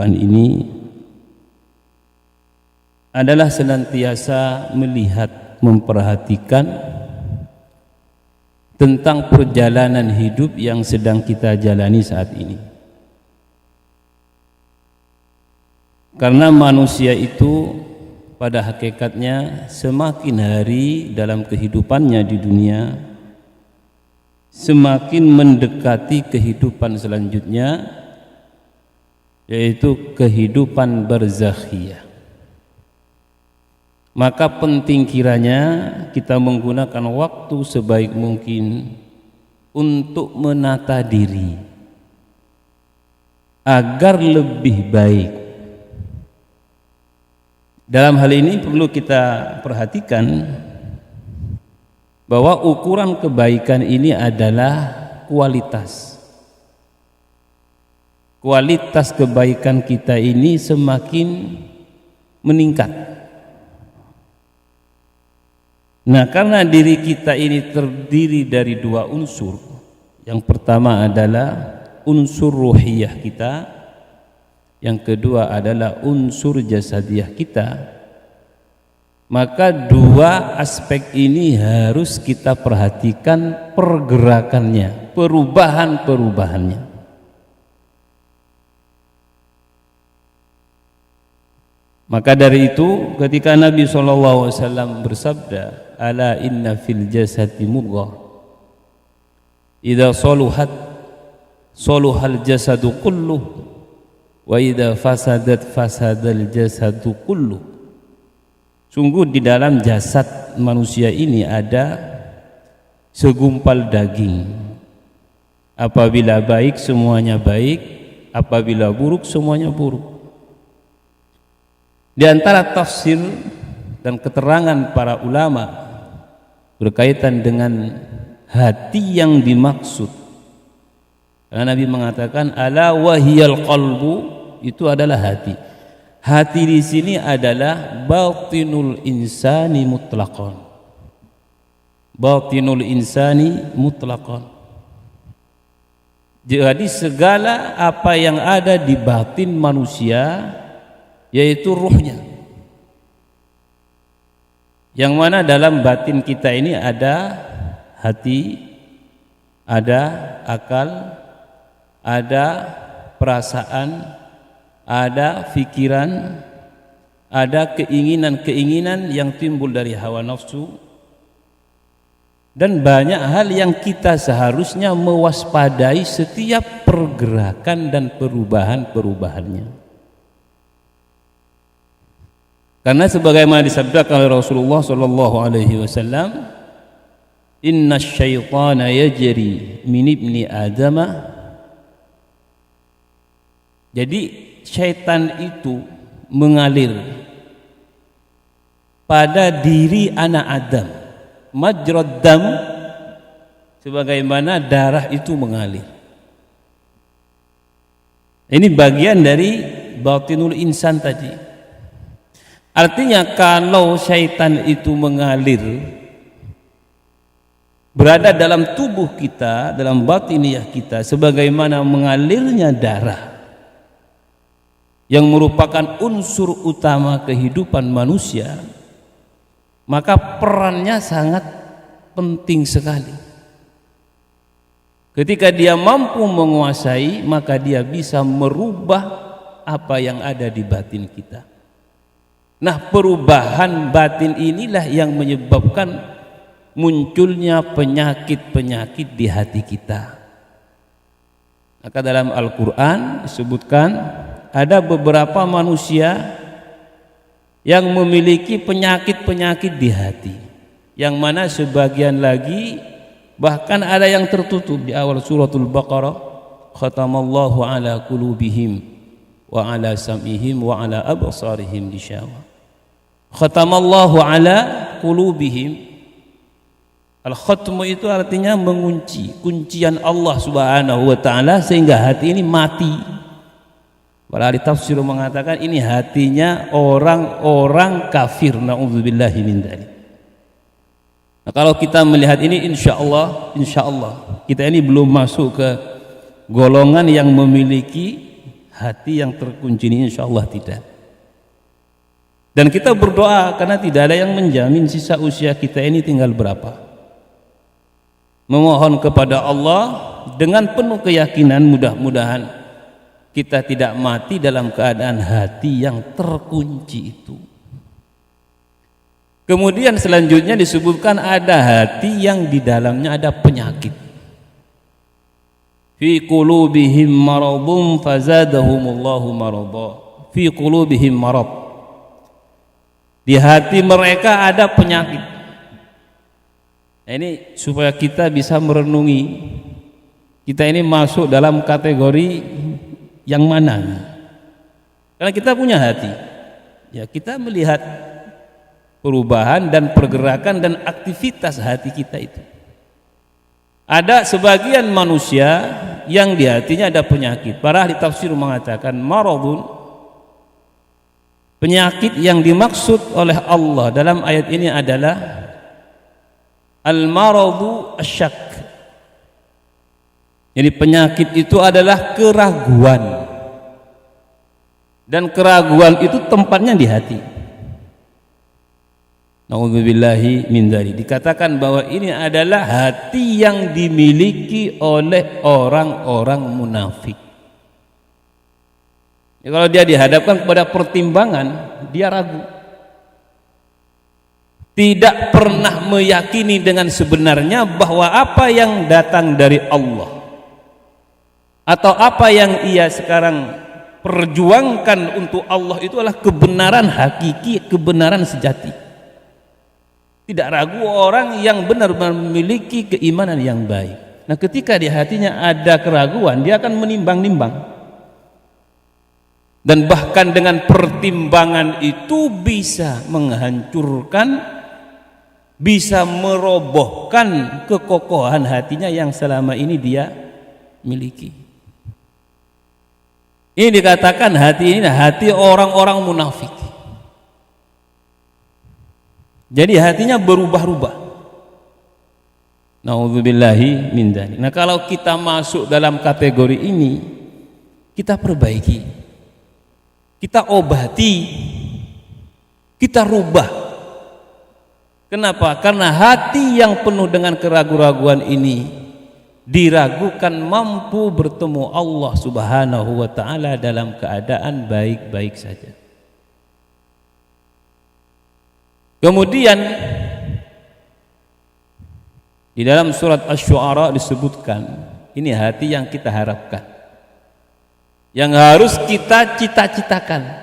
ini adalah senantiasa melihat, memperhatikan tentang perjalanan hidup yang sedang kita jalani saat ini. Karena manusia itu pada hakikatnya semakin hari dalam kehidupannya di dunia semakin mendekati kehidupan selanjutnya, yaitu kehidupan barzakhiyah. Maka penting kiranya kita menggunakan waktu sebaik mungkin untuk menata diri agar lebih baik. Dalam hal ini perlu kita perhatikan bahwa ukuran kebaikan ini adalah kualitas. Kualitas kebaikan kita ini semakin meningkat. Nah, karena diri kita ini terdiri dari dua unsur. Yang pertama adalah unsur ruhiyah kita, yang kedua adalah unsur jasadiyah kita. Maka dua aspek ini harus kita perhatikan pergerakannya, perubahan-perubahannya. Maka dari itu ketika Nabi SAW bersabda, ala inna fil jasadi mudghah idza saluhat saluhal jasadu kulluh wa idza fasadat fasadal jasadu kulluh. Sungguh di dalam jasad manusia ini ada segumpal daging. Apabila baik semuanya baik, apabila buruk semuanya buruk. Di antara tafsir dan keterangan para ulama berkaitan dengan hati yang dimaksud, karena Nabi mengatakan ala wahiyal qalbu, itu adalah hati. Hati di sini adalah batinul insani mutlaqan. Batinul insani mutlaqan. Jadi segala apa yang ada di batin manusia, yaitu ruhnya, yang mana dalam batin kita ini ada hati, ada akal, ada perasaan, ada pikiran, ada keinginan-keinginan yang timbul dari hawa nafsu, dan banyak hal yang kita seharusnya mewaspadai setiap pergerakan dan perubahan-perubahannya. Karena sebagaimana disabdakan oleh Rasulullah sallallahu alaihi wasallam, inna syaitana yajri min ibni adama. Jadi syaitan itu mengalir pada diri anak Adam, majrad dam, sebagaimana darah itu mengalir. Ini bagian dari batinul insan tadi. Artinya kalau syaitan itu mengalir berada dalam tubuh kita, dalam batiniyah kita, sebagaimana mengalirnya darah yang merupakan unsur utama kehidupan manusia, maka perannya sangat penting sekali. Ketika dia mampu menguasai, maka dia bisa merubah apa yang ada di batin kita. Nah, perubahan batin inilah yang menyebabkan munculnya penyakit-penyakit di hati kita. Maka dalam Al-Quran disebutkan ada beberapa manusia yang memiliki penyakit-penyakit di hati, yang mana sebagian lagi bahkan ada yang tertutup. Di awal suratul Baqarah, khatamallahu ala qulubihim wa ala sam'ihim wa ala absarihim gishawa. Khatamallahu ala qulubihim. Al-khatmu itu artinya mengunci, kuncian Allah Subhanahu wa taala sehingga hati ini mati. Para ahli tafsir mengatakan ini hatinya orang-orang kafir, naudzubillahi min dzalik. Nah, kalau kita melihat ini insyaallah kita ini belum masuk ke golongan yang memiliki hati yang terkunci ini insya Allah tidak. Dan kita berdoa karena tidak ada yang menjamin sisa usia kita ini tinggal berapa. Memohon kepada Allah dengan penuh keyakinan, mudah-mudahan kita tidak mati dalam keadaan hati yang terkunci itu. Kemudian selanjutnya disebutkan ada hati yang di dalamnya ada penyakit. Fi qulubihim maradun fazadahumullahu marada. Fi qulubihim marad. Di hati mereka ada penyakit. Nah, ini supaya kita bisa merenungi kita ini masuk dalam kategori yang mana. Karena kita punya hati. Ya, kita melihat perubahan dan pergerakan dan aktivitas hati kita itu. Ada sebagian manusia yang di hatinya ada penyakit. Para ahli tafsir mengatakan maradun, penyakit yang dimaksud oleh Allah dalam ayat ini adalah al-maradu asyak. Jadi penyakit itu adalah keraguan. Dan keraguan itu tempatnya di hati. Na'udzubillahi min dzalik. Dikatakan bahwa ini adalah hati yang dimiliki oleh orang-orang munafik. Ya, kalau dia dihadapkan kepada pertimbangan, dia ragu. Tidak pernah meyakini dengan sebenarnya bahwa apa yang datang dari Allah atau apa yang ia sekarang perjuangkan untuk Allah itu adalah kebenaran hakiki, kebenaran sejati. Tidak ragu orang yang benar-benar memiliki keimanan yang baik. Nah, ketika di hatinya ada keraguan, dia akan menimbang-nimbang. Dan bahkan dengan pertimbangan itu bisa menghancurkan, bisa merobohkan kekokohan hatinya yang selama ini dia miliki. Ini dikatakan hati ini hati orang-orang munafik. Jadi hatinya berubah-ubah. Na'udzubillahi min dzalik. Nah, kalau kita masuk dalam kategori ini, kita perbaiki, kita obati, kita rubah. Kenapa? Karena hati yang penuh dengan keraguan-raguan ini diragukan mampu bertemu Allah Subhanahu wa taala dalam keadaan baik-baik saja. Kemudian di dalam surat Asy-Syu'ara disebutkan ini hati yang kita harapkan, yang harus kita cita-citakan,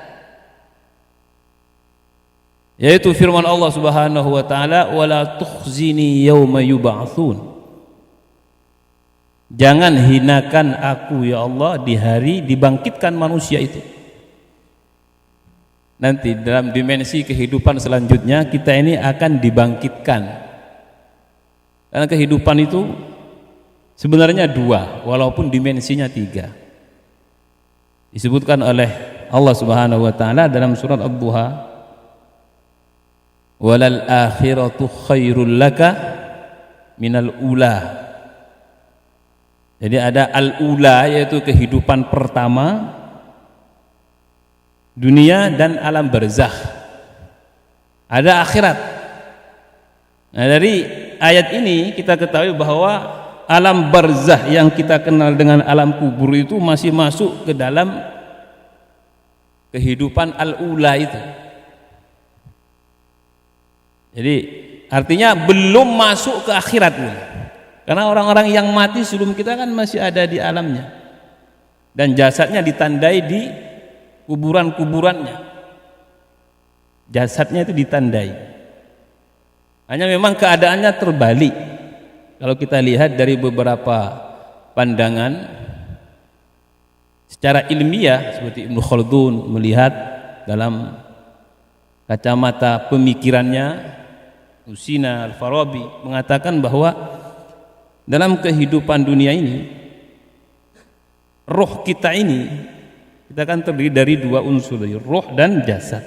yaitu firman Allah Subhanahu wa taala, wala tukhzini yauma yub'atsun. Jangan hinakan aku ya Allah di hari dibangkitkan manusia itu. Nanti dalam dimensi kehidupan selanjutnya kita ini akan dibangkitkan. Karena kehidupan itu sebenarnya dua, walaupun dimensinya tiga. Disebutkan oleh Allah Subhanahu wa taala dalam surat Ad-Duha, walal akhiratu khairul laka minal ula. Jadi ada al-ula, yaitu kehidupan pertama, dunia dan alam barzakh. Ada akhirat. Nah, dari ayat ini kita ketahui bahwa alam barzakh yang kita kenal dengan alam kubur itu masih masuk ke dalam kehidupan al-ula itu. Jadi artinya belum masuk ke akhirat pun. Karena orang-orang yang mati sebelum kita kan masih ada di alamnya. Dan jasadnya ditandai di kuburan-kuburannya. Jasadnya itu ditandai. Hanya memang keadaannya terbalik. Kalau kita lihat dari beberapa pandangan secara ilmiah, seperti Ibnu Khaldun melihat dalam kacamata pemikirannya, Usina Al-Farabi mengatakan bahwa dalam kehidupan dunia ini, roh kita ini, kita kan terdiri dari dua unsur, roh dan jasad.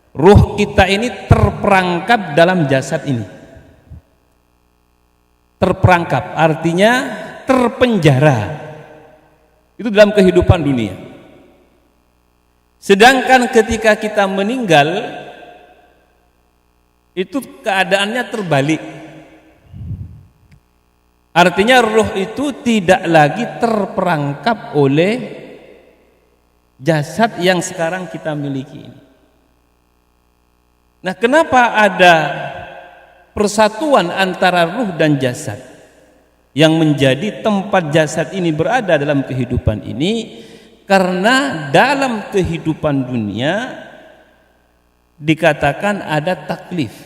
Roh kita ini terperangkap dalam jasad ini. Terperangkap artinya terpenjara. Itu dalam kehidupan dunia. Sedangkan ketika kita meninggal itu keadaannya terbalik. Artinya ruh itu tidak lagi terperangkap oleh jasad yang sekarang kita miliki ini. Nah, kenapa ada persatuan antara ruh dan jasad yang menjadi tempat jasad ini berada dalam kehidupan ini? Karena dalam kehidupan dunia dikatakan ada taklif.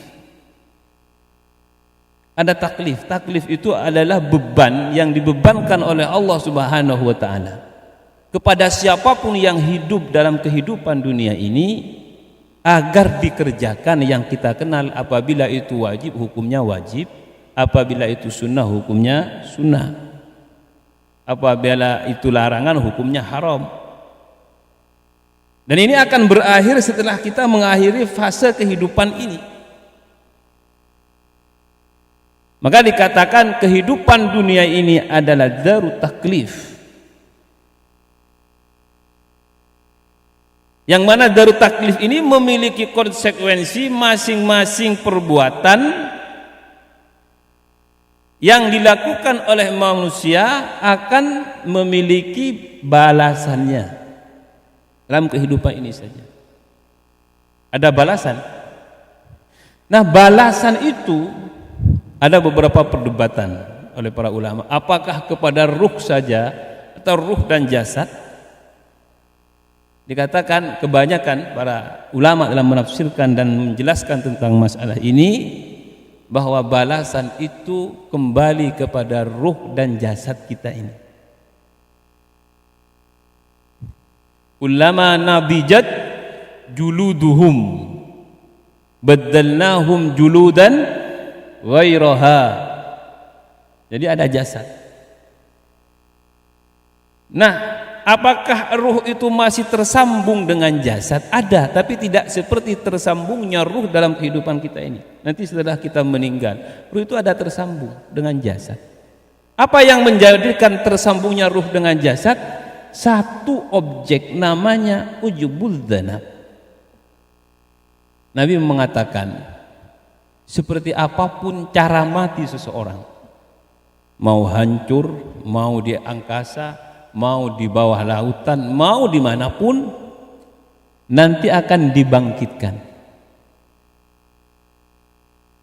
Ada taklif. Taklif itu adalah beban yang dibebankan oleh Allah Subhanahu wa taala kepada siapapun yang hidup dalam kehidupan dunia ini agar dikerjakan yang kita kenal. Apabila itu wajib, hukumnya wajib. Apabila itu sunnah, hukumnya sunnah. Apabila itu larangan, hukumnya haram. Dan ini akan berakhir setelah kita mengakhiri fase kehidupan ini. Maka dikatakan kehidupan dunia ini adalah darut taklif, yang mana darut taklif ini memiliki konsekuensi masing-masing perbuatan yang dilakukan oleh manusia akan memiliki balasannya dalam kehidupan ini saja. Ada balasan. Nah, balasan itu ada beberapa perdebatan oleh para ulama. Apakah kepada ruh saja atau ruh dan jasad? Dikatakan kebanyakan para ulama dalam menafsirkan dan menjelaskan tentang masalah ini bahwa balasan itu kembali kepada ruh dan jasad kita ini. Kullama nabijat juluduhum baddalnahum juludan ghairaha. Jadi ada jasad. Nah, apakah ruh itu masih tersambung dengan jasad? Ada, tapi tidak seperti tersambungnya ruh dalam kehidupan kita ini. Nanti setelah kita meninggal, ruh itu ada tersambung dengan jasad. Apa yang menjadikan tersambungnya ruh dengan jasad? Satu objek, namanya ujubul dzanab. Nabi mengatakan, seperti apapun cara mati seseorang, mau hancur, mau di angkasa, mau di bawah lautan, mau dimanapun, nanti akan dibangkitkan.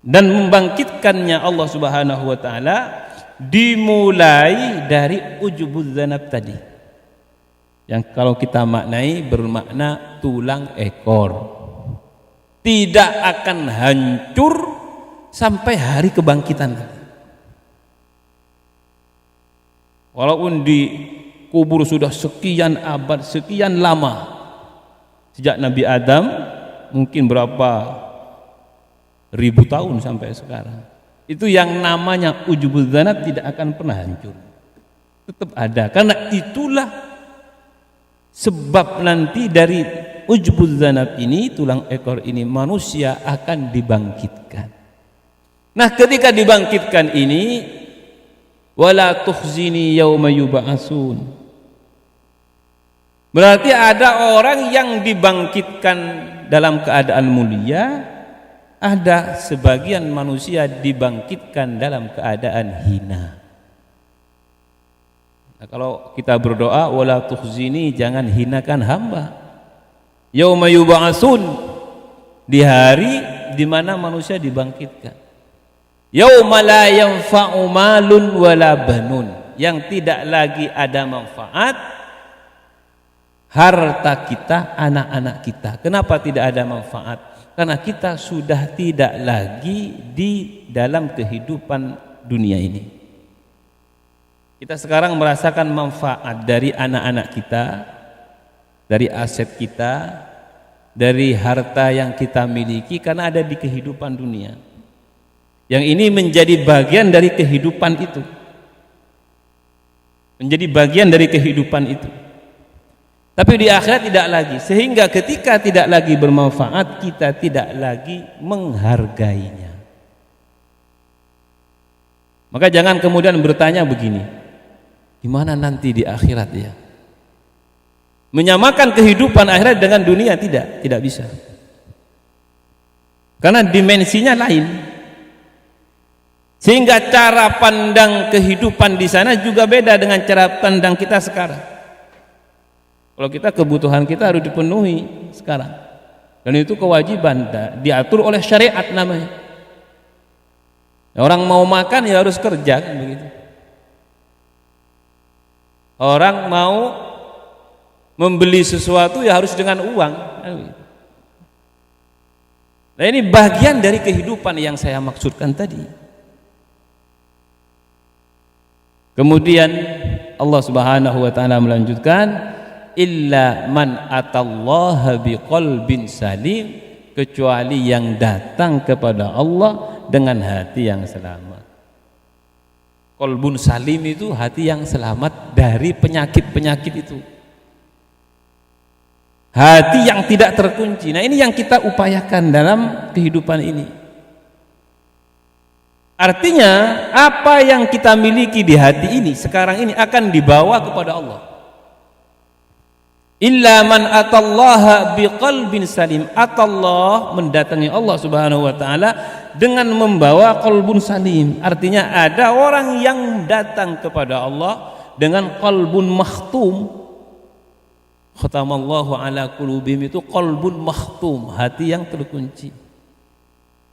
Dan membangkitkannya Allah Subhanahu wa taala dimulai dari ujubuz zanab tadi, yang kalau kita maknai bermakna tulang ekor, tidak akan hancur sampai hari kebangkitan. Walaupun di kubur sudah sekian abad, sekian lama, sejak Nabi Adam, mungkin berapa ribu tahun sampai sekarang, itu yang namanya ujubul dzanab tidak akan pernah hancur, tetap ada. Karena itulah sebab nanti dari ujubul dzanab ini, tulang ekor ini, manusia akan dibangkitkan. Nah, ketika dibangkitkan ini, wala tukhzini yauma yub'atsun, berarti ada orang yang dibangkitkan dalam keadaan mulia, ada sebagian manusia dibangkitkan dalam keadaan hina. Nah, kalau kita berdoa wala tukhzini, jangan hinakan hamba. Yauma yub'atsun, di hari di mana manusia dibangkitkan. Yauma la yanfa'u malun wala banun, yang tidak lagi ada manfaat harta kita, anak-anak kita. Kenapa tidak ada manfaat? Karena kita sudah tidak lagi di dalam kehidupan dunia ini. Kita sekarang merasakan manfaat dari anak-anak kita, dari aset kita, dari harta yang kita miliki, karena ada di kehidupan dunia. Yang ini menjadi bagian dari kehidupan itu, menjadi bagian dari kehidupan itu. Tapi di akhirat tidak lagi, sehingga ketika tidak lagi bermanfaat, kita tidak lagi menghargainya. Maka jangan kemudian bertanya begini, gimana nanti di akhirat ya? Menyamakan kehidupan akhirat dengan dunia tidak bisa. Karena dimensinya lain. Sehingga cara pandang kehidupan di sana juga beda dengan cara pandang kita sekarang. Kalau kita kebutuhan kita harus dipenuhi sekarang. Dan itu kewajiban diatur oleh syariat namanya. Orang mau makan ya harus kerja kan begitu. Orang mau membeli sesuatu ya harus dengan uang kan begitu. Nah ini bagian dari kehidupan yang saya maksudkan tadi. Kemudian Allah Subhanahu wa taala melanjutkan, illa man atallaha biqalbin salim, kecuali yang datang kepada Allah dengan hati yang selamat. Qalbun salim itu hati yang selamat dari penyakit-penyakit itu. Hati yang tidak terkunci. Nah, ini yang kita upayakan dalam kehidupan ini. Artinya apa yang kita miliki di hati ini sekarang ini akan dibawa kepada Allah. Illa man atallaha biqalbin salim. Atallah mendatangi Allah Subhanahu wa taala dengan membawa qalbun salim. Artinya ada orang yang datang kepada Allah dengan qalbun makhtum. Khatamallahu ala qulubihim, itu qalbun makhtum, hati yang terkunci.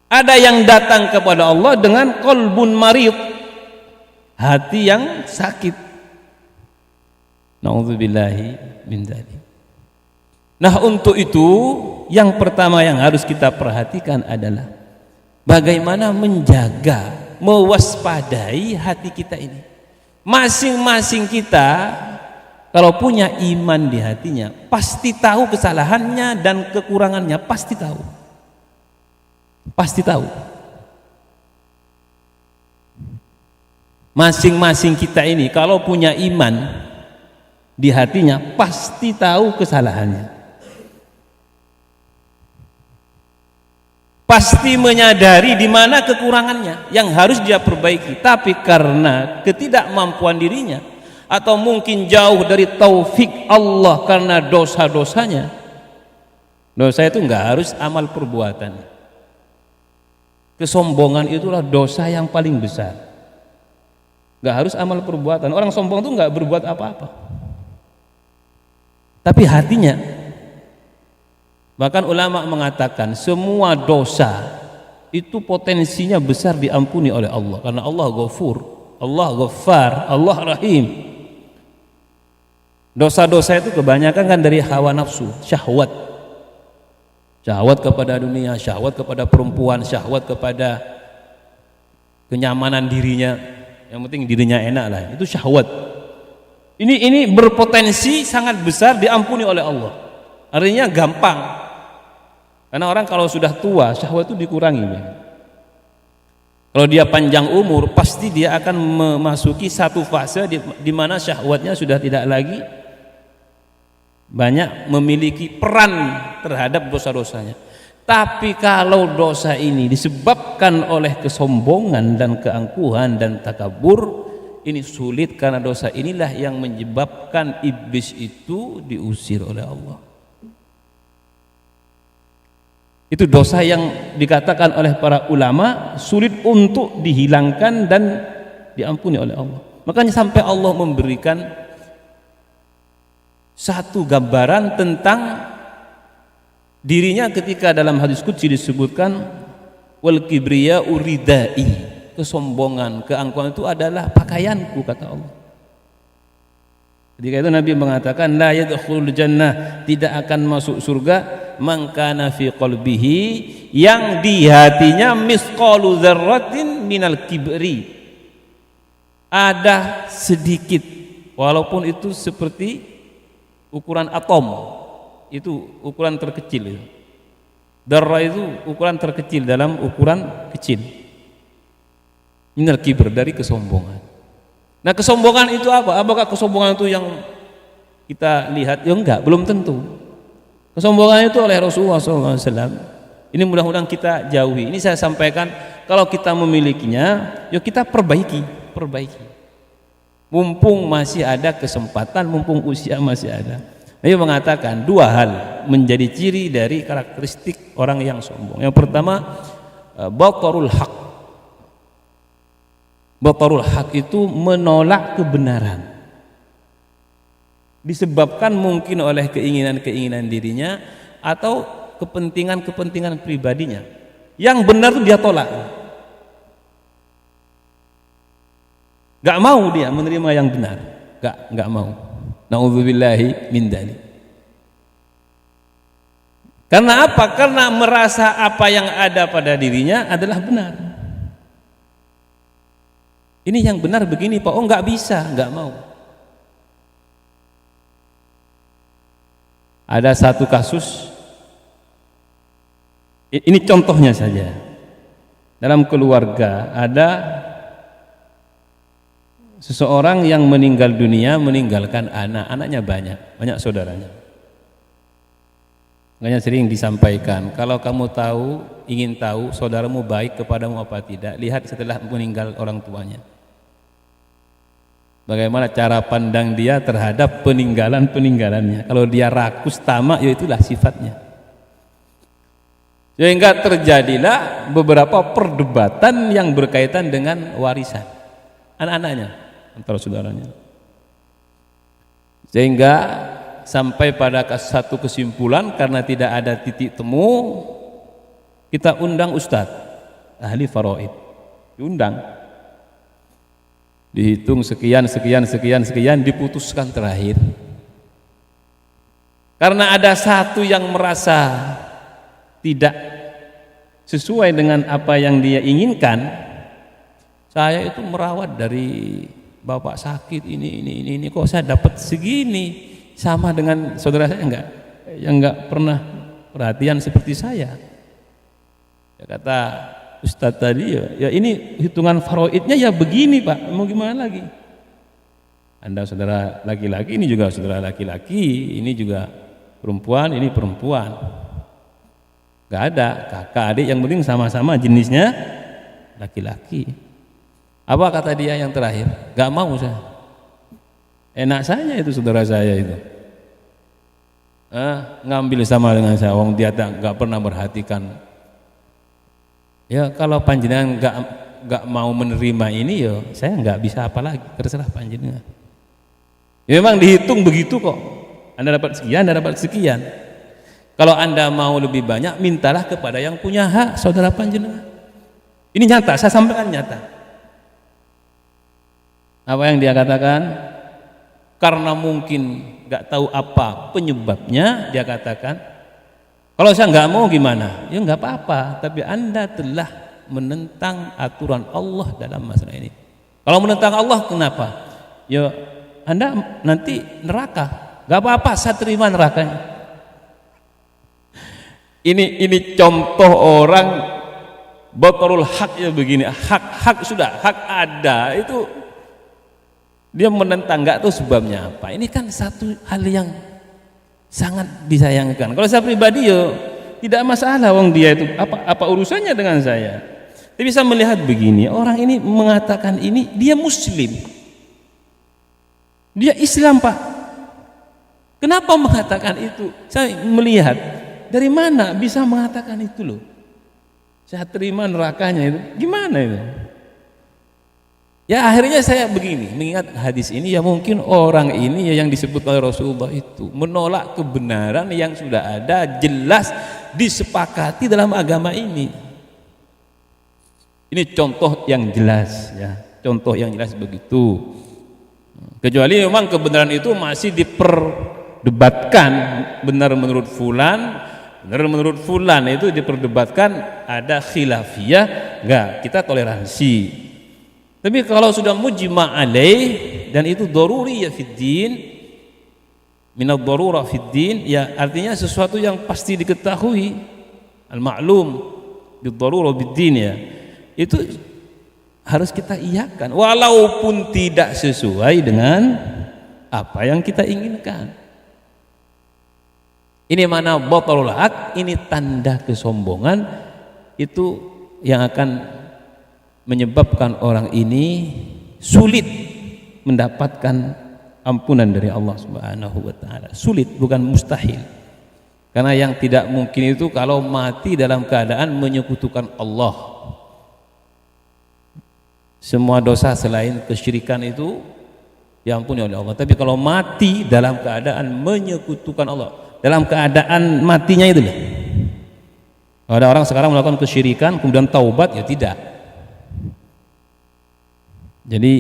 Ada yang datang kepada Allah dengan qalbun marid, hati yang sakit. Nauzubillahi min dzalik. Nah, untuk itu yang pertama yang harus kita perhatikan adalah bagaimana menjaga, mewaspadai hati kita ini. Masing-masing kita kalau punya iman di hatinya pasti tahu kesalahannya dan kekurangannya, pasti tahu. Pasti tahu. Masing-masing kita ini kalau punya iman di hatinya pasti tahu kesalahannya. Pasti menyadari di mana kekurangannya yang harus dia perbaiki. Tapi karena ketidakmampuan dirinya atau mungkin jauh dari taufik Allah karena dosa-dosanya. Dosa itu enggak harus amal perbuatan. Kesombongan itulah dosa yang paling besar. Enggak harus amal perbuatan. Orang sombong itu enggak berbuat apa-apa. Tapi hatinya. Bahkan ulama mengatakan semua dosa itu potensinya besar diampuni oleh Allah. Karena Allah Ghafur, Allah Ghaffar, Allah Rahim. Dosa-dosa itu kebanyakan kan dari hawa nafsu, syahwat. Syahwat kepada dunia, syahwat kepada perempuan, syahwat kepada kenyamanan dirinya. Yang penting dirinya enak lah, itu syahwat. Ini berpotensi sangat besar diampuni oleh Allah. Artinya gampang. Karena orang kalau sudah tua, syahwat itu dikurangi. Kalau dia panjang umur, pasti dia akan memasuki satu fase di mana syahwatnya sudah tidak lagi banyak memiliki peran terhadap dosa-dosanya. Tapi kalau dosa ini disebabkan oleh kesombongan dan keangkuhan dan takabur, ini sulit karena dosa inilah yang menyebabkan iblis itu diusir oleh Allah. Itu dosa yang dikatakan oleh para ulama sulit untuk dihilangkan dan diampuni oleh Allah. Makanya sampai Allah memberikan satu gambaran tentang dirinya ketika dalam hadis qudsi disebutkan wal kibriya uridai, kesombongan, keangkuhan itu adalah pakaianku, kata Allah. Ketika itu Nabi mengatakan la yadkhulul jannah, tidak akan masuk surga man kana fi qalbihi, yang di hatinya misqalu dzarratin minal kibri, ada sedikit walaupun itu seperti ukuran atom, itu ukuran terkecil. Darra itu ukuran terkecil dalam ukuran kecil. Minal kibr, dari kesombongan. Nah, kesombongan itu apa? Apakah kesombongan itu yang kita lihat? Ya enggak, belum tentu. Kesombongan itu oleh Rasulullah SAW. Ini mudah-mudahan kita jauhi. Ini saya sampaikan, kalau kita memilikinya, yuk kita perbaiki. Mumpung masih ada kesempatan, mumpung usia masih ada. Nabi mengatakan dua hal menjadi ciri dari karakteristik orang yang sombong. Yang pertama, batarul haq. Batarul haq itu menolak kebenaran, disebabkan mungkin oleh keinginan-keinginan dirinya atau kepentingan-kepentingan pribadinya. Yang benar itu dia tolak, gak mau dia menerima yang benar, gak mau. Na'udzubillahi min dzalik. Karena apa? Karena merasa apa yang ada pada dirinya adalah benar. Ini yang benar begini Pak, oh nggak bisa, nggak mau. Ada satu kasus, ini contohnya saja. Dalam keluarga ada seseorang yang meninggal dunia, meninggalkan anaknya banyak saudaranya. Makanya sering disampaikan, kalau kamu ingin tahu saudaramu baik kepadamu apa tidak, lihat setelah meninggal orang tuanya. Bagaimana cara pandang dia terhadap peninggalannya. Kalau dia rakus, tamak, ya itulah sifatnya. Sehingga terjadilah beberapa perdebatan yang berkaitan dengan warisan anak-anaknya antara saudaranya, sehingga sampai pada satu kesimpulan, karena tidak ada titik temu, kita undang ustadz ahli faraid, diundang, dihitung sekian, diputuskan terakhir karena ada satu yang merasa tidak sesuai dengan apa yang dia inginkan. Saya itu merawat dari bapak sakit ini kok saya dapat segini, sama dengan saudara saya enggak pernah perhatian seperti saya. Ya kata Ustadz tadi, ya ini hitungan faraidnya ya begini Pak, mau gimana lagi? Anda saudara laki-laki, ini juga saudara laki-laki, ini juga perempuan, ini perempuan. Enggak ada kakak adik, yang penting sama-sama jenisnya laki-laki. Apa kata dia yang terakhir? Gak mau saya. Enak saja itu saudara saya itu. Ngambil sama dengan saya, wong dia gak pernah perhatikan. Ya kalau panjenengan gak mau menerima ini, ya saya gak bisa apa lagi, terserah panjenengan. Ya, memang dihitung begitu kok. Anda dapat sekian, Anda dapat sekian. Kalau Anda mau lebih banyak, mintalah kepada yang punya hak, saudara panjenengan. Ini nyata, saya sampaikan nyata. Apa yang dia katakan? Karena mungkin gak tahu apa penyebabnya, dia katakan, kalau saya nggak mau gimana? Ya nggak apa-apa, tapi Anda telah menentang aturan Allah dalam masalah ini. Kalau menentang Allah, kenapa? Ya Anda nanti neraka. Nggak apa-apa, saya terima nerakanya. Ini contoh orang batarul hak ya begini. Hak sudah, hak ada itu. Dia menentang, nggak tahu sebabnya apa. Ini kan satu hal yang sangat disayangkan. Kalau saya pribadi ya tidak masalah, wong dia itu apa urusannya dengan saya. Tapi bisa melihat begini, orang ini mengatakan ini dia muslim, dia Islam Pak. Kenapa mengatakan itu? Saya melihat dari mana bisa mengatakan itu loh. Saya terima nerakanya itu, gimana itu? Ya akhirnya saya begini, mengingat hadis ini, ya mungkin orang ini ya yang disebut oleh Rasulullah itu menolak kebenaran yang sudah ada, jelas disepakati dalam agama ini. Ini contoh yang jelas ya, contoh yang jelas begitu. Kecuali memang kebenaran itu masih diperdebatkan, benar menurut fulan, benar menurut fulan, itu diperdebatkan, ada khilafiyah, enggak, kita toleransi. Tapi kalau sudah mujma' alaih dan itu daruri ya fiddin, minad darura fiddin, ya artinya sesuatu yang pasti diketahui, al-ma'lum bid-darura biddin, ya itu harus kita iyakan walaupun tidak sesuai dengan apa yang kita inginkan. Ini mana batarul haq, ini tanda kesombongan, itu yang akan menyebabkan orang ini sulit mendapatkan ampunan dari Allah Subhanahu wa taala. Sulit, bukan mustahil. Karena yang tidak mungkin itu kalau mati dalam keadaan menyekutukan Allah. Semua dosa selain kesyirikan itu diampuni oleh Allah. Tapi kalau mati dalam keadaan menyekutukan Allah, dalam keadaan matinya itu loh. Ada orang sekarang melakukan kesyirikan kemudian taubat, ya tidak. Jadi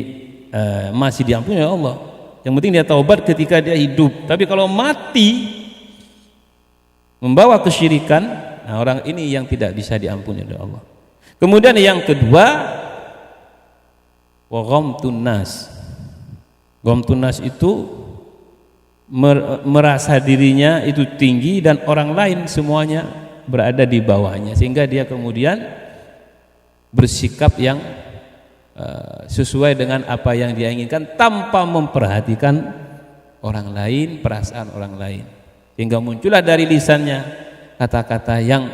masih diampuni oleh Allah. Yang penting dia taubat ketika dia hidup. Tapi kalau mati membawa kesyirikan, nah orang ini yang tidak bisa diampuni oleh Allah. Kemudian yang kedua, wa ghamtun nas. Ghamtun nas itu merasa dirinya itu tinggi dan orang lain semuanya berada di bawahnya, sehingga dia kemudian bersikap yang sesuai dengan apa yang dia inginkan tanpa memperhatikan orang lain, perasaan orang lain, sehingga muncullah dari lisannya kata-kata yang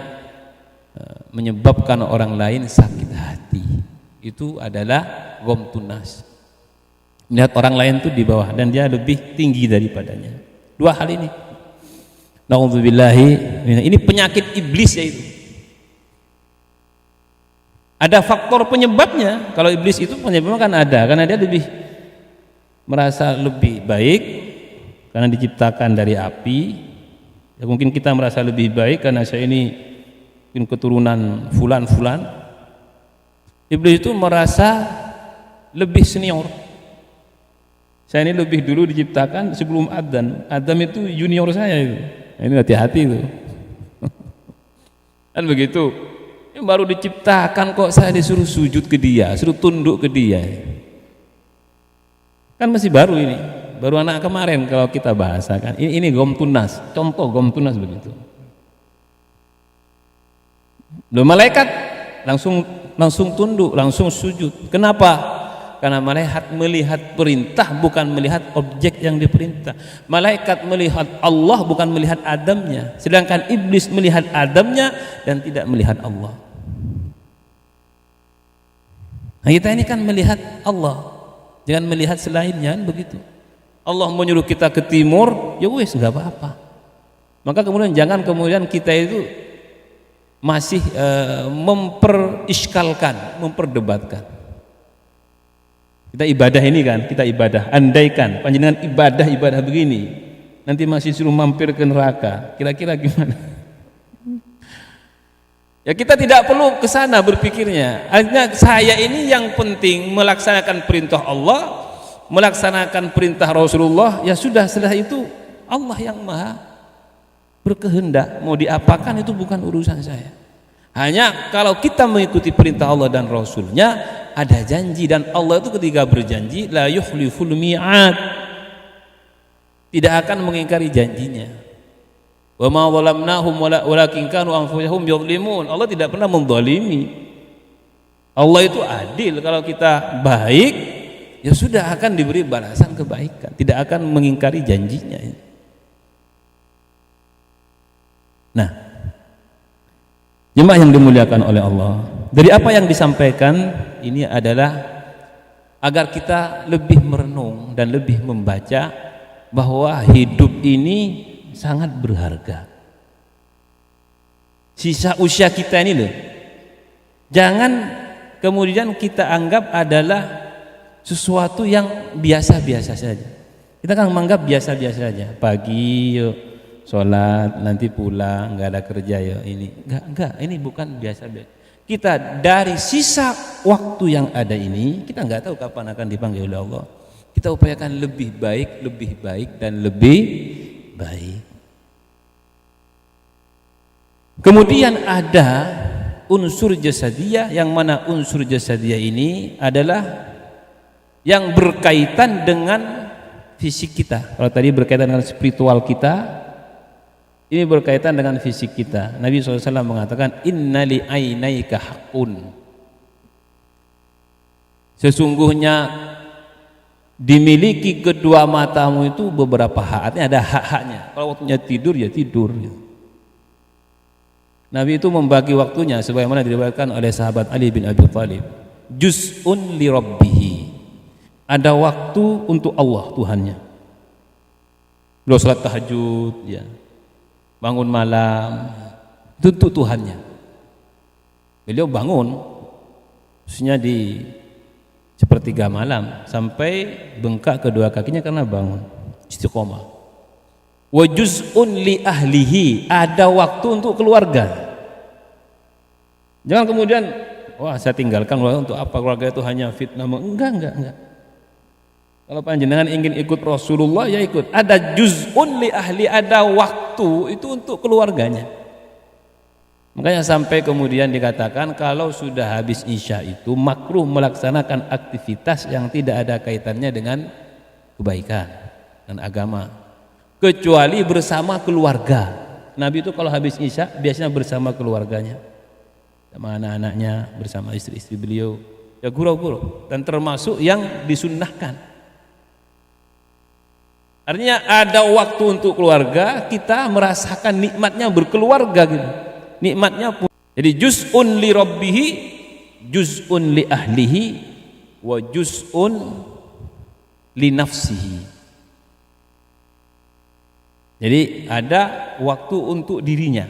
menyebabkan orang lain sakit hati. Itu adalah ghamtun nas, melihat orang lain itu di bawah dan dia lebih tinggi daripadanya. Dua hal ini, na'udzubillahi, ini penyakit iblis yaitu. Ada faktor penyebabnya. Kalau iblis itu penyebabnya kan ada, karena dia lebih merasa lebih baik karena diciptakan dari api. Ya, mungkin kita merasa lebih baik karena saya ini mungkin keturunan fulan-fulan. Iblis itu merasa lebih senior. Saya ini lebih dulu diciptakan sebelum Adam. Adam itu junior saya itu. Nah, ini hati-hati itu. Kan begitu. Ini baru diciptakan kok saya disuruh sujud ke dia, suruh tunduk ke dia. Kan masih baru ini, baru anak kemarin kalau kita bahasakan. Ini ghamtun nas, contoh ghamtun nas begitu. Loh, malaikat langsung tunduk, langsung sujud. Kenapa? Karena malaikat melihat perintah, bukan melihat objek yang diperintah. Malaikat melihat Allah, bukan melihat Adamnya. Sedangkan iblis melihat Adamnya dan tidak melihat Allah. Nah, kita ini kan melihat Allah, jangan melihat selainnya, kan begitu. Allah menyuruh kita ke timur, ya wes nggak apa-apa. Maka kemudian jangan kemudian kita itu masih memperiskalkan, memperdebatkan. Kita ibadah ini kan, kita ibadah, andaikan panjenengan ibadah begini, nanti masih suruh mampir ke neraka, kira-kira gimana? Ya kita tidak perlu ke sana berpikirnya. Artinya saya ini yang penting melaksanakan perintah Allah, melaksanakan perintah Rasulullah, ya sudah, setelah itu Allah yang maha berkehendak, mau diapakan itu bukan urusan saya. Hanya kalau kita mengikuti perintah Allah dan Rasulnya, ada janji, dan Allah itu ketika berjanji la yukhliful mi'ad, tidak akan mengingkari janjinya. Wa ma zalamnahum walakin kanu anfusahum yadhlimun. Allah tidak pernah menzalimi. Allah itu adil. Kalau kita baik, ya sudah akan diberi balasan kebaikan, tidak akan mengingkari janjinya. Nah, jemaah yang dimuliakan oleh Allah, dari apa yang disampaikan ini adalah agar kita lebih merenung dan lebih membaca bahwa hidup ini sangat berharga. Sisa usia kita ini loh, jangan kemudian kita anggap adalah sesuatu yang biasa-biasa saja. Kita kan menganggap biasa-biasa saja. Pagi yuk sholat, nanti pulang, nggak ada kerja ya ini. Enggak, ini bukan biasa-biasa. Kita dari sisa waktu yang ada ini, kita nggak tahu kapan akan dipanggil oleh Allah. Kita upayakan lebih baik dan lebih baik. Kemudian ada unsur jasadiyah, yang mana unsur jasadiyah ini adalah yang berkaitan dengan fisik kita. Kalau tadi berkaitan dengan spiritual kita, ini berkaitan dengan fisik kita. Nabi SAW mengatakan inna li ainaika haqqun, sesungguhnya dimiliki kedua matamu itu beberapa hak. Artinya ada hak-haknya. Kalau waktunya tidur ya tidur. Nabi itu membagi waktunya sebagaimana diriwayatkan oleh sahabat Ali bin Abi Thalib. Juz'un li rabbih, ada waktu untuk Allah Tuhannya. beliau salat tahajud, ya, bangun malam, itu untuk Tuhannya. Beliau bangun, khususnya di sepertiga malam, sampai bengkak kedua kakinya karena bangun, istiqomah. Wa juz'un li ahlihi, ada waktu untuk keluarga. Jangan kemudian, wah saya tinggalkan keluarga untuk apa, keluarga itu hanya fitnah. Enggak. Kalau panjenengan ingin ikut Rasulullah, ya ikut. Ada juz'un li ahli, ada waktu itu untuk keluarganya. Makanya sampai kemudian dikatakan kalau sudah habis isya itu makruh melaksanakan aktivitas yang tidak ada kaitannya dengan kebaikan dan agama, kecuali bersama keluarga. Nabi itu kalau habis isya biasanya bersama keluarganya, sama anak-anaknya, bersama istri-istri beliau, ya gurau-gurau, dan termasuk yang disunnahkan. Artinya ada waktu untuk keluarga, kita merasakan nikmatnya berkeluarga gitu. Nikmatnya pun. Jadi juz'un li rabbihi, juz'un li ahlihi, wa juz'un li nafsihi. Jadi ada waktu untuk dirinya.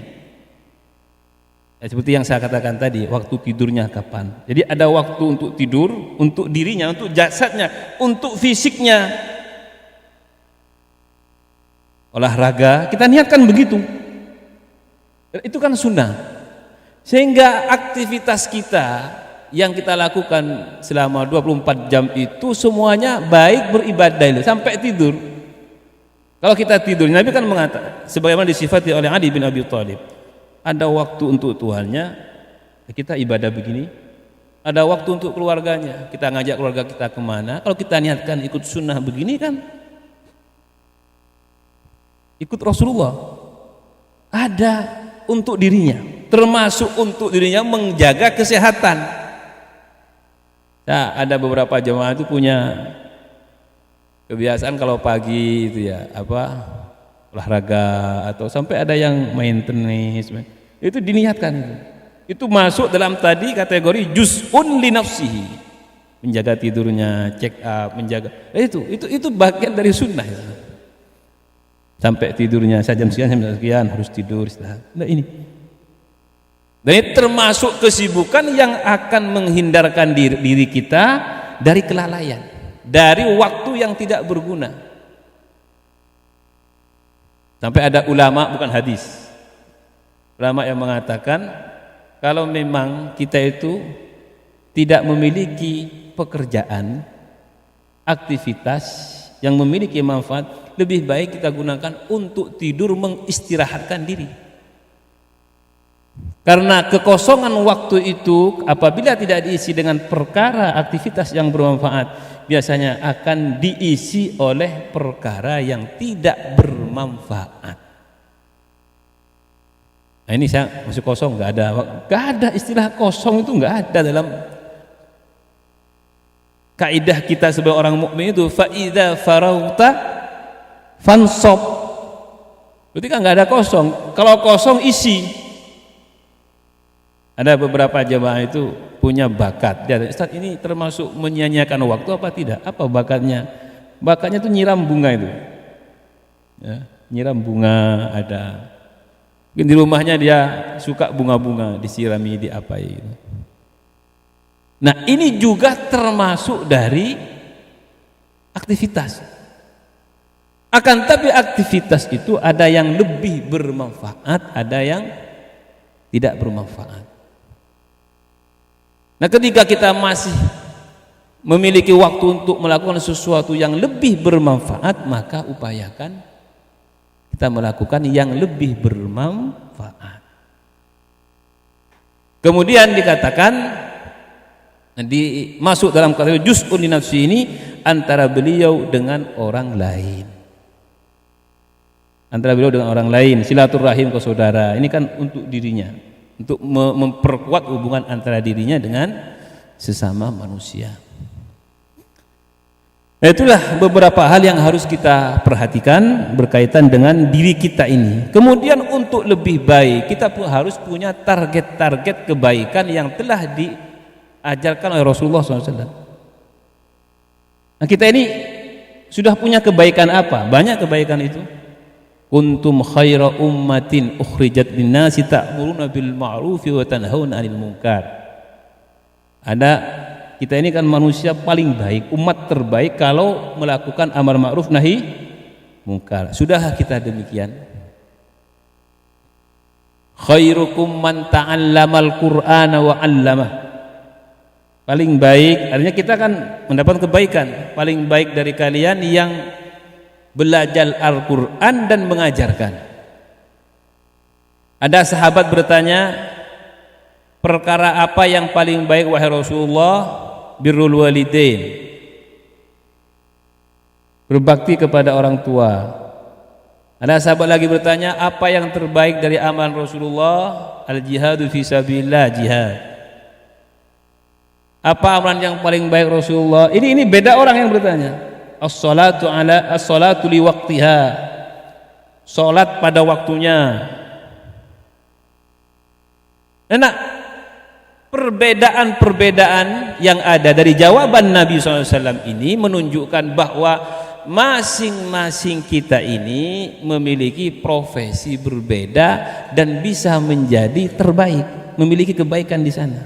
Ya, seperti yang saya katakan tadi, waktu tidurnya kapan. Jadi ada waktu untuk tidur, untuk dirinya, untuk jasadnya, untuk fisiknya. Olahraga, kita niatkan begitu. Itu kan sunnah. Sehingga aktivitas kita yang kita lakukan selama 24 jam itu semuanya baik beribadah itu sampai tidur. Kalau kita tidur, Nabi kan mengatakan sebagaimana disifati oleh Ali bin Abi Thalib, ada waktu untuk Tuhannya, kita ibadah begini. Ada waktu untuk keluarganya, kita ngajak keluarga kita kemana. Kalau kita niatkan ikut sunnah begini kan ikut Rasulullah. Ada untuk dirinya, termasuk untuk dirinya menjaga kesehatan. Nah, ada beberapa jemaah itu punya kebiasaan kalau pagi itu ya olahraga, atau sampai ada yang main tenis, itu diniatkan. Itu masuk dalam tadi kategori juz'un li nafsihi, menjaga tidurnya, check up, menjaga. Itu bagian dari sunnah ya. Sampai tidurnya jam sekian harus tidur istirahat. Nah ini. Dan ini termasuk kesibukan yang akan menghindarkan diri kita dari kelalaian, dari waktu yang tidak berguna. Sampai ada ulama, bukan hadis, ulama yang mengatakan kalau memang kita itu tidak memiliki pekerjaan, aktivitas yang memiliki manfaat, lebih baik kita gunakan untuk tidur, mengistirahatkan diri. Karena kekosongan waktu itu apabila tidak diisi dengan perkara aktivitas yang bermanfaat, biasanya akan diisi oleh perkara yang tidak bermanfaat. Nah ini saya masih kosong, nggak ada istilah kosong, itu nggak ada dalam kaidah kita sebagai orang mukmin itu. Fa idza farauta fansop, berarti kan nggak ada kosong. Kalau kosong isi. Ada beberapa jemaah itu punya bakat. Dia, Ustaz, ini termasuk menyia-nyiakan waktu apa tidak? Apa bakatnya? Bakatnya itu nyiram bunga itu. Ya, nyiram bunga ada. Mungkin di rumahnya dia suka bunga-bunga, disirami, diapai. Nah ini juga termasuk dari aktivitas. Akan tapi aktivitas itu ada yang lebih bermanfaat, ada yang tidak bermanfaat. Nah ketika kita masih memiliki waktu untuk melakukan sesuatu yang lebih bermanfaat, maka upayakan kita melakukan yang lebih bermanfaat. Kemudian dikatakan masuk dalam kategori juz'un li nafsi ini antara beliau dengan orang lain. Antara beliau dengan orang lain, silaturahim ke saudara, ini kan untuk dirinya, untuk memperkuat hubungan antara dirinya dengan sesama manusia. Nah, itulah beberapa hal yang harus kita perhatikan berkaitan dengan diri kita ini. Kemudian untuk lebih baik, kita harus punya target-target kebaikan yang telah diajarkan oleh Rasulullah SAW. Nah, kita ini sudah punya kebaikan apa? Banyak kebaikan itu. kuntum khaira ummatin ukhrijat linnasi ta'muruna bil ma'rufi wa tanhauna 'anil munkar. Kita ini kan manusia paling baik, umat terbaik kalau melakukan amar ma'ruf nahi munkar. Sudah kita demikian? Khairukum man ta'allamal Qur'ana wa 'allamah. Paling baik, artinya kita kan mendapat kebaikan. Paling baik dari kalian yang belajar Al-Quran dan mengajarkan. Ada sahabat bertanya, perkara apa yang paling baik wahai Rasulullah? Birrul walidain, berbakti kepada orang tua. Ada sahabat lagi bertanya, apa yang terbaik dari amalan Rasulullah? Al-jihadu fi sabilillah, jihad. Apa amalan yang paling baik Rasulullah? Ini beda orang yang bertanya. As-salatu li waqtiha, salat pada waktunya. Enak. Perbedaan-perbedaan yang ada dari jawaban Nabi SAW ini menunjukkan bahwa masing-masing kita ini memiliki profesi berbeda dan bisa menjadi terbaik, memiliki kebaikan di sana.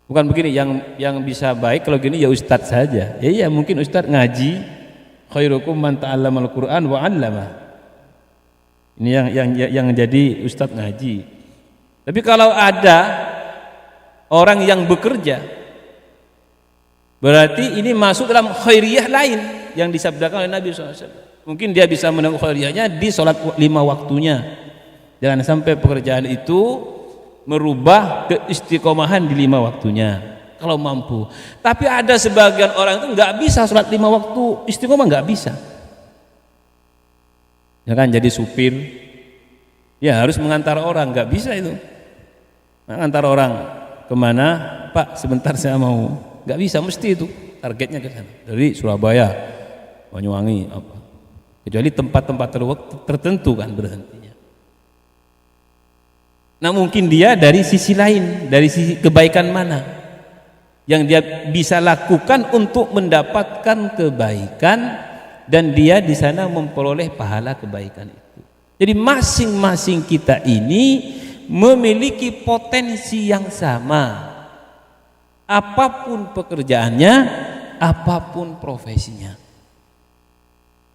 Bukan begini, yang bisa baik kalau gini ya ustadz saja. Ya mungkin ustadz ngaji, khairukum man ta'allamal Qur'an wa 'allama. Ini yang jadi ustadz ngaji. Tapi kalau ada orang yang bekerja, berarti ini masuk dalam khairiyah lain yang disabdakan oleh Nabi SAW. Mungkin dia bisa menemukan khairiyahnya di sholat 5 waktunya. Jangan sampai pekerjaan itu merubah keistiqomahan di 5 waktunya kalau mampu. Tapi ada sebagian orang itu nggak bisa sholat 5 waktu istiqomah, nggak bisa. Ya kan, jadi supir ya harus mengantar orang, nggak bisa itu. Mengantar orang kemana, Pak sebentar saya mau, nggak bisa, mesti itu targetnya ke sana dari Surabaya, Banyuwangi apa. Kecuali tempat-tempat tertentu kan berhentinya. Nah mungkin dia dari sisi lain, dari sisi kebaikan mana yang dia bisa lakukan untuk mendapatkan kebaikan dan dia di sana memperoleh pahala kebaikan itu. Jadi masing-masing kita ini memiliki potensi yang sama, apapun pekerjaannya, apapun profesinya.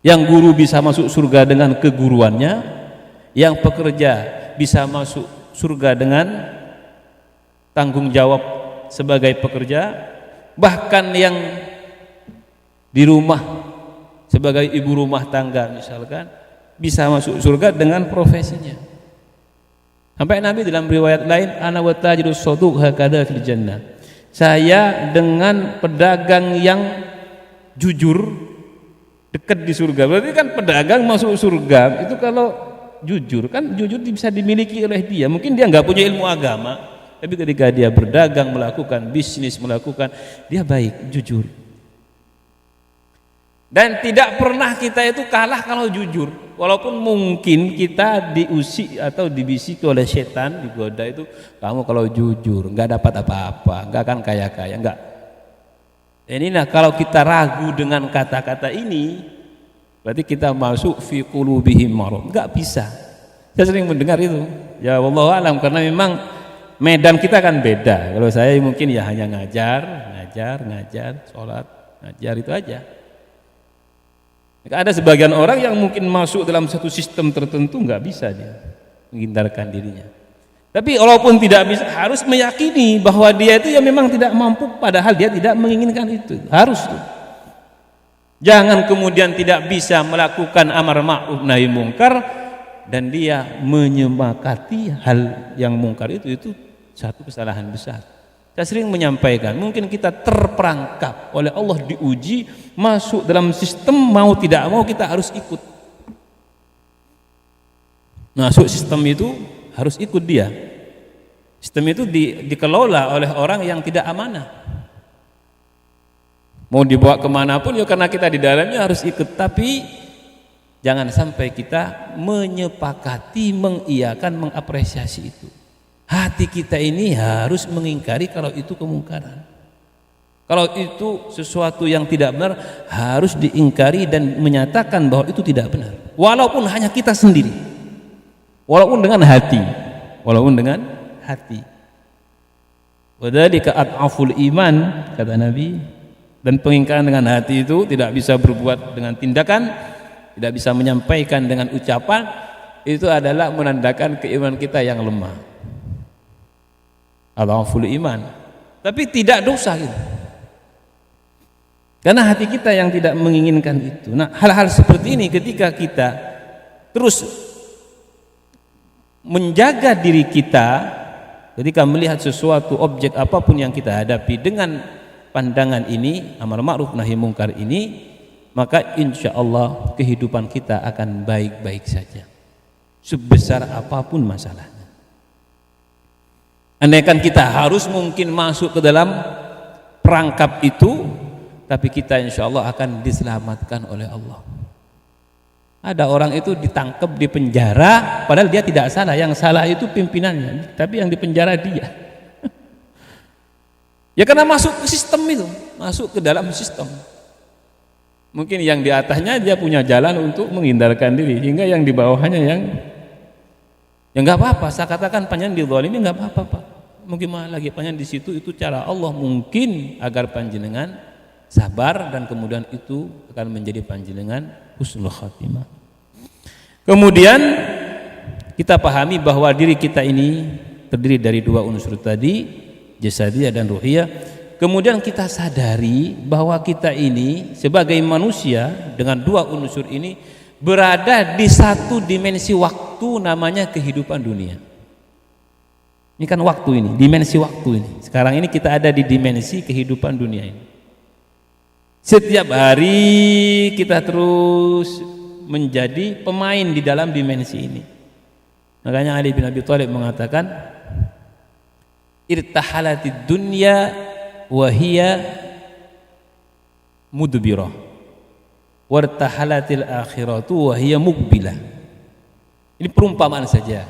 Yang guru bisa masuk surga dengan keguruannya, yang pekerja bisa masuk surga dengan tanggung jawab sebagai pekerja, bahkan yang di rumah sebagai ibu rumah tangga misalkan bisa masuk surga dengan profesinya. Sampai Nabi dalam riwayat lain, ana wa tajirus saduq hakada fil jannah. Saya dengan pedagang yang jujur dekat di surga. Berarti kan pedagang masuk surga itu kalau jujur, kan jujur bisa dimiliki oleh dia. Mungkin dia nggak punya ilmu agama, tapi ketika dia berdagang, melakukan bisnis, dia baik, jujur. Dan tidak pernah kita itu kalah kalau jujur. Walaupun mungkin kita diusik atau dibisiki oleh setan, digoda itu, kamu kalau jujur nggak dapat apa-apa, nggak akan kaya-kaya, nggak. Ini nah kalau kita ragu dengan kata-kata ini, berarti kita masuk fi qulubihim marad. Nggak bisa. Saya sering mendengar itu. Ya wallahu alam, karena memang medan kita kan beda. Kalau saya mungkin ya hanya ngajar, sholat, ngajar itu aja. Ada sebagian orang yang mungkin masuk dalam satu sistem tertentu nggak bisa dia menghindarkan dirinya. Tapi walaupun tidak bisa, harus meyakini bahwa dia itu ya memang tidak mampu, padahal dia tidak menginginkan itu. Harus tuh. Jangan kemudian tidak bisa melakukan amar ma'ruf nahi mungkar dan dia menyemakati hal yang mungkar itu satu kesalahan besar. Saya sering menyampaikan, mungkin kita terperangkap oleh Allah, diuji masuk dalam sistem, mau tidak mau kita harus ikut. Masuk sistem itu harus ikut dia. Sistem itu dikelola oleh orang yang tidak amanah. Mau dibawa kemanapun ya karena kita di dalamnya harus ikut. Tapi jangan sampai kita menyepakati, mengiyakan, mengapresiasi itu. Hati kita ini harus mengingkari kalau itu kemungkaran. Kalau itu sesuatu yang tidak benar, harus diingkari dan menyatakan bahwa itu tidak benar. Walaupun hanya kita sendiri. Walaupun dengan hati. Walaupun dengan hati. Wadzalika ad'aful iman, kata Nabi. Dan pengingkaran dengan hati itu tidak bisa berbuat dengan tindakan, tidak bisa menyampaikan dengan ucapan, itu adalah menandakan keimanan kita yang lemah. Ad'aful iman. Tapi tidak dosa gitu. Karena hati kita yang tidak menginginkan itu. Nah, hal-hal seperti ini ketika kita terus menjaga diri kita ketika melihat sesuatu objek apapun yang kita hadapi dengan pandangan ini, amar ma'ruf nahi mungkar ini, maka insya Allah kehidupan kita akan baik-baik saja sebesar apapun masalahnya. Andaikan kita harus mungkin masuk ke dalam perangkap itu, tapi kita insya Allah akan diselamatkan oleh Allah. Ada orang itu ditangkap di penjara padahal dia tidak salah, yang salah itu pimpinannya, tapi yang di penjara dia. Ya karena masuk ke sistem itu, masuk ke dalam sistem. Mungkin yang di atasnya dia punya jalan untuk menghindarkan diri, hingga yang di bawahnya yang ya nggak apa-apa. Saya katakan panjenengan dizalimi nggak apa-apa, Pak. Mungkin malah lagi panjenengan di situ, itu cara Allah mungkin agar panjenengan sabar dan kemudian itu akan menjadi panjenengan husnul khatimah. Kemudian kita pahami bahwa diri kita ini terdiri dari dua unsur tadi, jasadiyah dan ruhiyah. Kemudian kita sadari bahwa kita ini sebagai manusia dengan dua unsur ini berada di satu dimensi waktu, namanya kehidupan dunia. Ini kan waktu ini, dimensi waktu ini. Sekarang ini kita ada di dimensi kehidupan dunia ini. Setiap hari kita terus menjadi pemain di dalam dimensi ini. Makanya Ali bin Abi Thalib mengatakan, irtahalatid dunya wa hiya mudbirah wartahalatil akhiratu wa hiya muqbilah. Ini perumpamaan saja.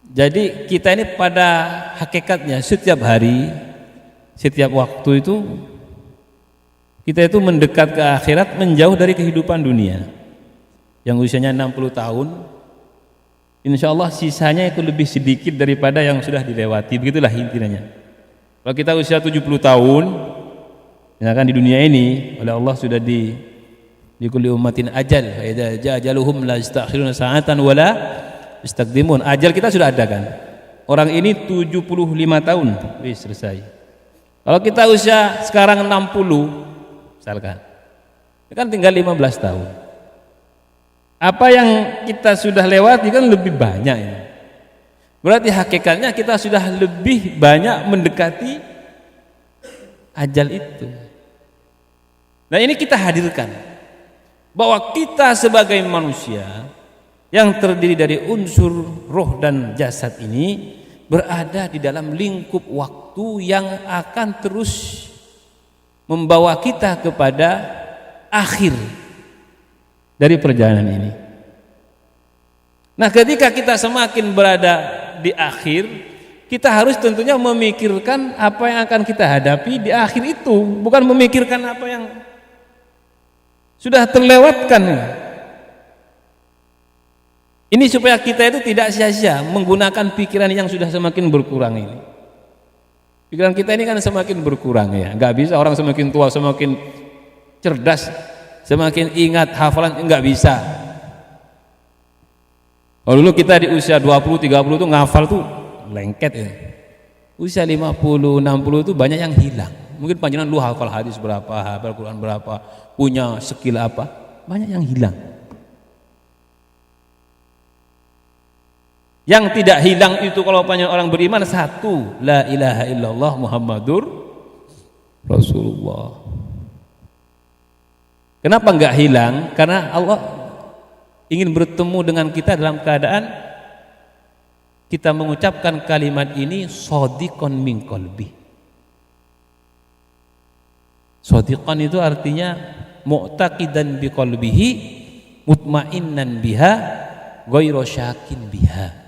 Jadi kita ini pada hakikatnya setiap hari, setiap waktu itu kita itu mendekat ke akhirat, menjauh dari kehidupan dunia. Yang usianya 60 tahun, insya Allah sisanya itu lebih sedikit daripada yang sudah dilewati. Begitulah intinya. Kalau kita usia 70 tahun, misalkan di dunia ini oleh Allah sudah di kulli ummatin ajal, fa idza jaa ajaluhum la yastakhiruna sa'atan wala yastaqdimun. Ajal kita sudah ada kan. Orang ini 75 tahun, wis selesai. Kalau kita usia sekarang 60 misalkan, kan tinggal 15 tahun. Apa yang kita sudah lewati kan lebih banyak ini. Berarti hakikatnya kita sudah lebih banyak mendekati ajal itu. Nah ini kita hadirkan bahwa kita sebagai manusia yang terdiri dari unsur roh dan jasad ini berada di dalam lingkup waktu yang akan terus membawa kita kepada akhir dari perjalanan ini. Nah, ketika kita semakin berada di akhir, kita harus tentunya memikirkan apa yang akan kita hadapi di akhir itu, bukan memikirkan apa yang sudah terlewatkan. Ini supaya kita itu tidak sia-sia menggunakan pikiran yang sudah semakin berkurang ini. Pikiran kita ini kan semakin berkurang ya. Enggak bisa orang semakin tua semakin cerdas, semakin ingat hafalan, enggak bisa. Kalau dulu kita di usia 20, 30 tuh ngafal tuh lengket ya. Usia 50, 60 tuh banyak yang hilang. Mungkin panjenengan lu hafal hadis berapa, hafal Quran berapa, punya skill apa, banyak yang hilang. Yang tidak hilang itu kalau banyak orang beriman satu, la ilaha illallah Muhammadur Rasulullah. Kenapa enggak hilang? Karena Allah ingin bertemu dengan kita dalam keadaan kita mengucapkan kalimat ini shadiqan min qalbi. Shadiqan itu artinya mu'taqidan bi qalbihi mutmainnan biha ghairu syakin biha.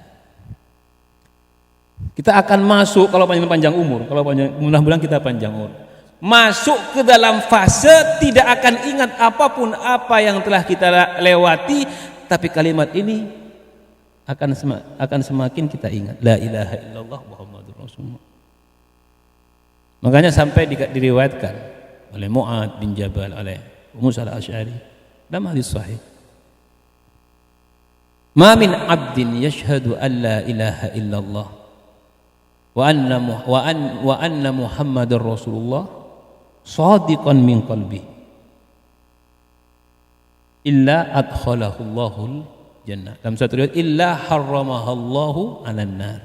Kita akan masuk kalau panjang umur, kalau mudah-mudahan kita panjang umur. Masuk ke dalam fase tidak akan ingat apapun apa yang telah kita lewati, tapi kalimat ini akan semakin kita ingat. La ilaha illallah Muhammadur Rasulullah. Makanya sampai diriwayatkan oleh Mu'ad bin Jabal, oleh Musa al-Asy'ari dalam hadis sahih. Ma min 'abdin yashhadu an la ilaha illallah wa anna Muhammadar Rasulullah shadiqan min qalbi illa adkhalahu Allahul jannah. Dalam satu riwayat illa harramahallahu 'alan nar.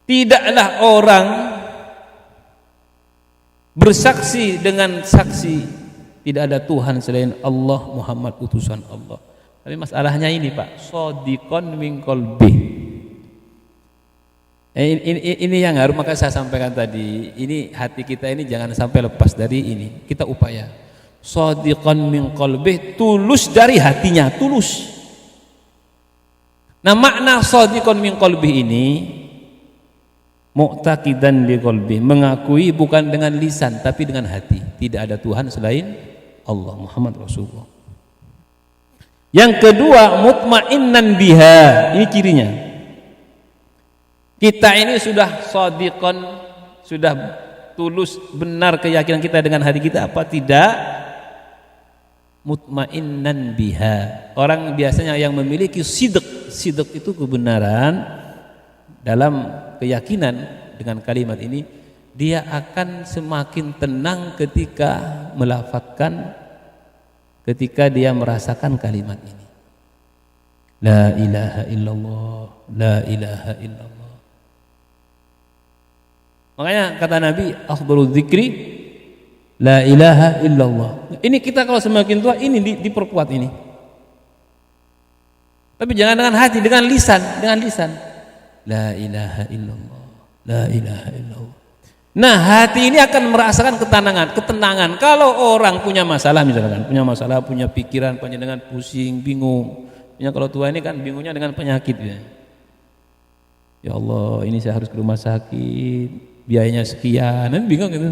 Tidaklah orang bersaksi dengan saksi tidak ada Tuhan selain Allah, Muhammad utusan Allah. Tapi masalahnya ini Pak, shadiqan min qalbi. Ini yang harus, maka saya sampaikan tadi, ini hati kita ini jangan sampai lepas dari ini. Kita upaya shadiqan min qalbi, tulus dari hatinya, tulus. Nah, makna shadiqan min qalbi ini mu'taqidan bi qalbi, mengakui bukan dengan lisan tapi dengan hati, tidak ada Tuhan selain Allah, Muhammad Rasulullah. Yang kedua, mutmainnan biha, ini cirinya. Kita ini sudah shadiqan, sudah tulus benar keyakinan kita dengan hati kita apa tidak? Mutmainnan biha. Orang biasanya yang memiliki sidq itu kebenaran dalam keyakinan dengan kalimat ini, dia akan semakin tenang ketika melafadzkan, ketika dia merasakan kalimat ini. La ilaha illallah, la ilaha illallah. Makanya kata Nabi, afdhalul dzikri la ilaha illallah. Ini kita kalau semakin tua ini diperkuat ini. Tapi jangan dengan hati, dengan lisan, la ilaha illallah, la ilaha illallah. Nah, hati ini akan merasakan ketenangan. Kalau orang punya masalah misalkan, punya pikiran panjang, pusing, bingung. Ya, kalau tua ini kan bingungnya dengan penyakit ya. Ya Allah, ini saya harus ke rumah sakit, biayanya sekian, dan bingung gitu.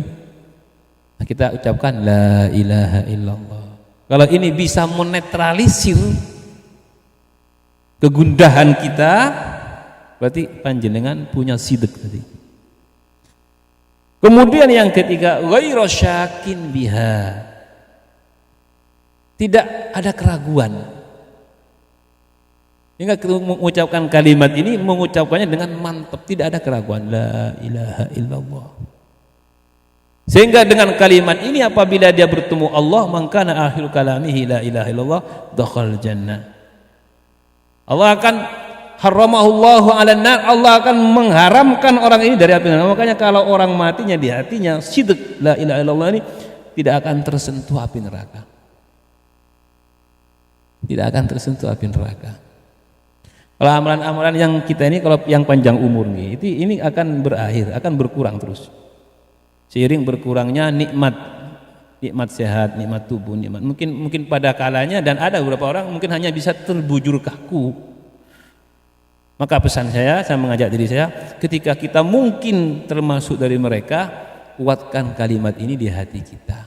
Nah, kita ucapkan la ilaha illallah. Kalau ini bisa menetralisir kegundahan kita, berarti panjenengan punya sidq tadi. Kemudian yang ketiga, ghairu syakin biha, tidak ada keraguan. Hingga mengucapkan kalimat ini, mengucapkannya dengan mantap, tidak ada keraguan, la ilaha illallah. Sehingga dengan kalimat ini apabila dia bertemu Allah, mangkana akhir kalamihi la ilaha illallah, dakhal jannah. Allah akan haramahullahu 'alan nar, Allah akan mengharamkan orang ini dari api neraka. Makanya kalau orang matinya di hatinya sidq la ilaha illallah ini, tidak akan tersentuh api neraka. Tidak akan tersentuh api neraka. Kalau amalan-amalan yang kita ini, kalau yang panjang umur nih, ini akan berakhir, akan berkurang terus. Seiring berkurangnya nikmat sehat, nikmat tubuh, mungkin pada kalanya, dan ada beberapa orang mungkin hanya bisa terbujur kaku. Maka pesan saya mengajak diri saya, ketika kita mungkin termasuk dari mereka, kuatkan kalimat ini di hati kita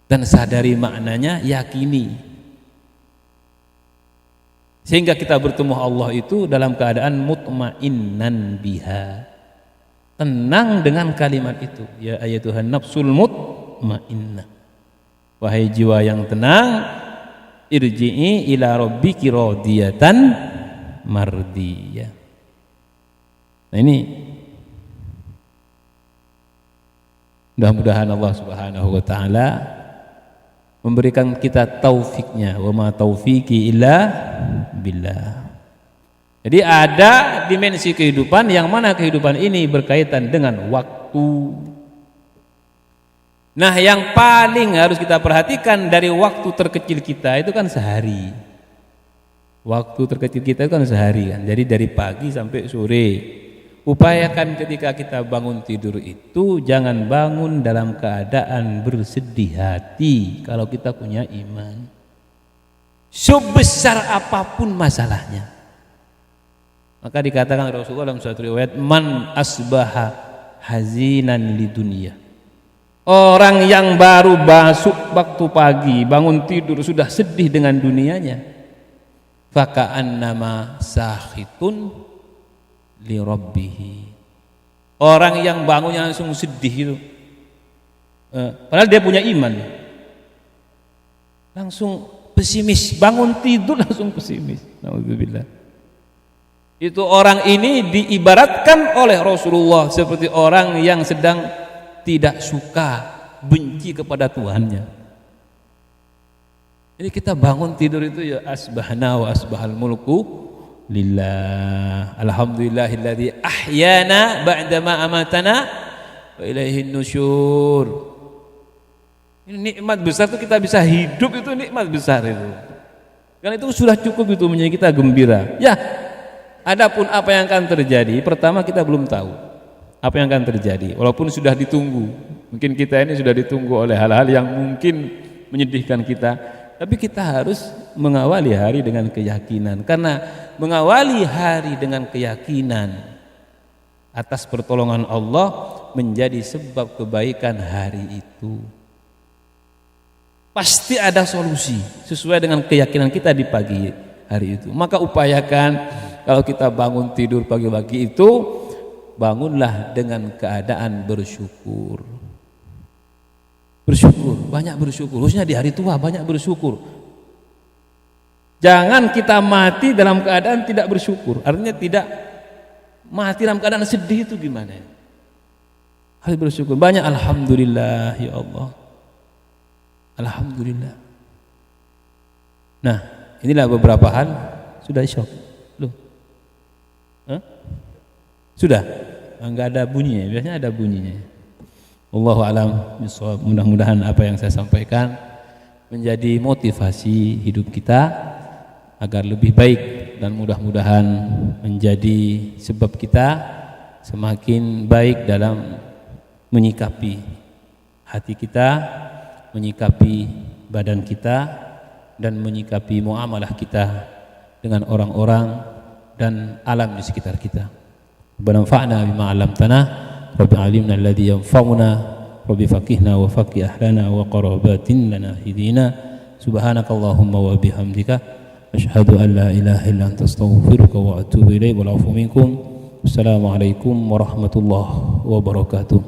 dan sadari maknanya, yakini, sehingga kita bertemu Allah itu dalam keadaan mutmainnan biha, tenang dengan kalimat itu. Ya ayyatuhan nafsul mutmainnah, wahai jiwa yang tenang, irji'i ila rabbiki radiyatan mardiyah. Nah, ini mudah-mudahan Allah Subhanahu wa taala memberikan kita taufiknya, wa ma taufiki illa billah. Jadi ada dimensi kehidupan yang mana kehidupan ini berkaitan dengan waktu. Nah, yang paling harus kita perhatikan dari waktu terkecil kita itu kan sehari. Waktu terkecil kita itu kan sehari kan. Jadi dari pagi sampai sore. Upayakan ketika kita bangun tidur itu jangan bangun dalam keadaan bersedih hati kalau kita punya iman. Sebesar apapun masalahnya. Maka dikatakan Rasulullah dalam suatu riwayat, man asbaha hazinan li dunia. Orang yang baru masuk waktu pagi, bangun tidur sudah sedih dengan dunianya, faka'annama sakhitun li rabbihi. Orang yang bangunnya langsung sedih itu, padahal dia punya iman, langsung pesimis, bangun tidur langsung pesimis. Nauzubillah. Itu orang ini diibaratkan oleh Rasulullah seperti orang yang sedang tidak suka, benci kepada Tuhannya. Jadi kita bangun tidur itu ya asbahna wa asbahal mulku lillah. Alhamdulillahilladzi ahyana ba'dama amatana wa ilaihin nusyur. Ini nikmat besar itu, kita bisa hidup itu nikmat besar itu. Karena itu sudah cukup itu menjadi kita gembira. Ya, adapun apa yang akan terjadi, pertama kita belum tahu apa yang akan terjadi, walaupun sudah ditunggu. Mungkin kita ini sudah ditunggu oleh hal-hal yang mungkin menyedihkan kita, tapi kita harus mengawali hari dengan keyakinan, karena mengawali hari dengan keyakinan atas pertolongan Allah menjadi sebab kebaikan hari itu. Pasti ada solusi sesuai dengan keyakinan kita di pagi hari itu. Maka upayakan kalau kita bangun tidur pagi-pagi itu, bangunlah dengan keadaan bersyukur. Bersyukur, banyak bersyukur. Khususnya di hari tua banyak bersyukur. Jangan kita mati dalam keadaan tidak bersyukur. Artinya tidak mati dalam keadaan sedih, itu gimana? Harus bersyukur. Banyak alhamdulillah ya Allah. Alhamdulillah. Nah, inilah beberapa hal. Sudah syok. Loh. Hah? Sudah? Enggak ada bunyinya, biasanya ada bunyinya. Wallahu a'lam bishawab. Mudah-mudahan apa yang saya sampaikan menjadi motivasi hidup kita agar lebih baik, dan mudah-mudahan menjadi sebab kita semakin baik dalam menyikapi hati kita, menyikapi badan kita, dan menyikapi muamalah kita dengan orang-orang dan alam di sekitar kita. Rabbana anfa'na bima 'allamtana, Rabbi 'allimna alladhi yanfa'una, Rabbi faqihna wa faqih ahlana wa qarabatin lana hidina. Subhanakallahumma wa bihamdika asyhadu an la ilaha illa anta astaghfiruka wa atubu ilaik. Wal 'afwu minkum. Assalamualaikum warahmatullahi wabarakatuh.